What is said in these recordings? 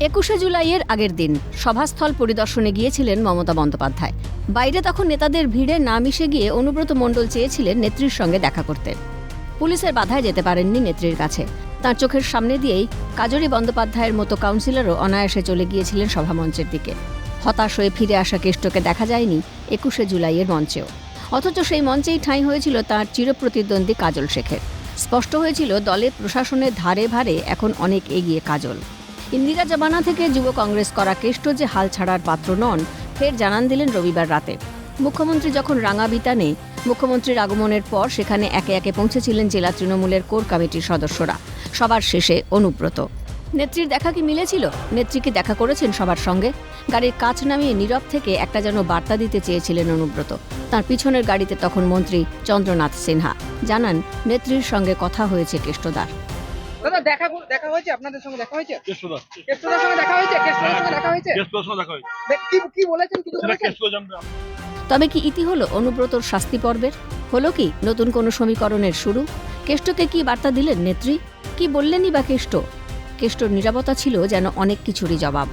21শে জুলাইয়ের আগের দিন সভাস্থল পরিদর্শনে গিয়েছিলেন মমতা বন্দ্যোপাধ্যায়। বাইরে তখন নেতাদের ভিড়ে না মিশে গিয়ে অনুব্রত মণ্ডল চেয়েছিলেন নেত্রীর সঙ্গে দেখা করতে। পুলিশের বাধায় যেতে পারেননি নেত্রীর কাছে। তাঁর চোখের সামনে দিয়েই কাজরি বন্দ্যোপাধ্যায়ের মতো কাউন্সিলরও অনায়াসে চলে গিয়েছিলেন সভামঞ্চের দিকে। হতাশ হয়ে ফিরে আসা কেষ্টকে দেখা যায়নি 21শে জুলাইয়ের মঞ্চেও। অথচ সেই মঞ্চেই ঠাঁই হয়েছিল তাঁর চিরপ্রতিদ্বন্দ্বী কাজল শেখের। স্পষ্ট হয়েছিল দলের প্রশাসনের ধারে ভারে এখন অনেক এগিয়ে কাজল। ইন্দিরা জমানা থেকে যুব কংগ্রেস করা কেষ্ট যে হাল ছাড়ার পাত্র নন, ফের জানান দিলেন রবিবার রাতে। মুখ্যমন্ত্রী যখন রাঙাবিতানে মুখ্যমন্ত্রীর আগমনের পর সেখানে একে একে পৌঁছেছিলেন জেলা তৃণমূলের কোর কমিটির সদস্যরা। সবার শেষে অনুব্রত। নেত্রীর দেখা কি মিলেছিল? নেত্রী কি দেখা করেছেন সবার সঙ্গে? গাড়ির কাছ নামিয়ে নীরব থেকে একটা যেন বার্তা দিতে চেয়েছিলেন অনুব্রত। তার পিছনের গাড়িতে তখন মন্ত্রী চন্দ্রনাথ সিনহা জানান, নেত্রীর সঙ্গে কথা হয়েছে কেষ্টদার। দাদা দেখা হয়েছে, আপনাদের সঙ্গে দেখা হয়েছে? কেষ্টদার সঙ্গে দেখা হয়েছে? কেষ্টদার সঙ্গে দেখা হয়েছে? কি বলেছেন? কিছু বলেছেন? তবে কি ইতি হলো অনুব্রতর শাস্তি পর্বের? হলো কি নতুন কোনো সমীকরণের শুরু? কেষ্টকে কি বার্তা দিলেন নেত্রী? কি বললেনই বা কেষ্ট? কেষ্টর নীরবতা ছিল যেন অনেক কিছুরই জবাব।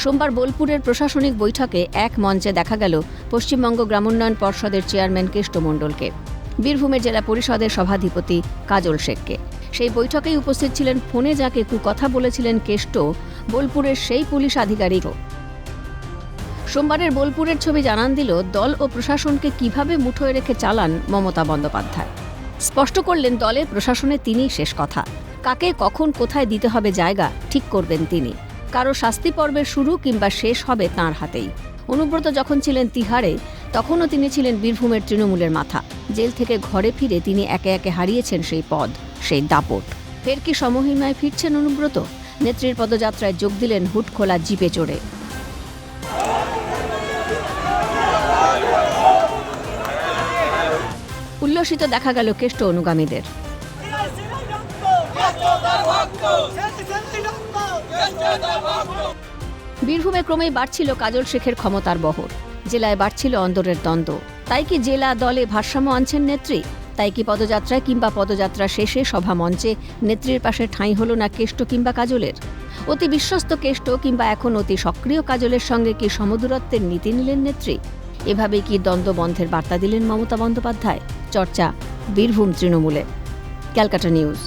সোমবার বোলপুরের প্রশাসনিক বৈঠকে এক মঞ্চে দেখা গেল পশ্চিমবঙ্গ গ্রামোন্নয়ন পর্ষদের চেয়ারম্যান কেষ্ট মণ্ডলকে, বীরভূমের জেলা পরিষদের সভাধিপতি কাজল শেখকে। সেই বৈঠকেই উপস্থিত ছিলেন ফোনে যাকে কুকথা বলেছিলেন কেষ্ট, বোলপুরের সেই পুলিশ আধিকারিকও। সোমবারের বোলপুরের ছবি জানান দিল দল ও প্রশাসনকে কিভাবে মুঠোয় রেখে চালান মমতা বন্দ্যোপাধ্যায়। স্পষ্ট করলেন দলের প্রশাসনে তিনিই শেষ কথা। কাকে কখন কোথায় দিতে হবে জায়গা ঠিক করবেন তিনি। কারো শাস্তি পর্বের শুরু কিংবা শেষ হবে তাঁর হাতেই। অনুব্রত যখন ছিলেন তিহারে তখনও তিনি ছিলেন বীরভূমের তৃণমূলের মাথা। জেল থেকে ঘরে ফিরে তিনি একে একে হারিয়েছেন সেই পদ, সেই দাপট। ফের কি সমহিমায় ফিরছেন অনুব্রত? নেত্রীর পদযাত্রায় যোগ দিলেন হুড খোলা জিপে চড়ে। উল্লসিত দেখা গেল কেষ্ট অনুগামীদের। বীরভূমে ক্রমেই বাড়ছিল কাজল শেখের ক্ষমতার বহর। জেলায় বাড়ছিল অন্দরের দ্বন্দ্ব। তাই কি জেলা দলে ভারসাম্য আনছেন নেত্রী? তাই কি পদযাত্রায় কিংবা পদযাত্রা শেষে সভা মঞ্চে নেত্রীর পাশে ঠাঁই হলো না কেষ্ট কিংবা কাজলের? অতি বিশ্বস্ত কেষ্ট কিংবা এখন অতি সক্রিয় কাজলের সঙ্গে কি সমদূরত্বের নীতি নিলেন নেত্রী? এভাবেই কি দ্বন্দ্ব বন্ধের বার্তা দিলেন মমতা বন্দ্যোপাধ্যায়? চর্চা বীরভূম তৃণমূলে। ক্যালকাটা নিউজ।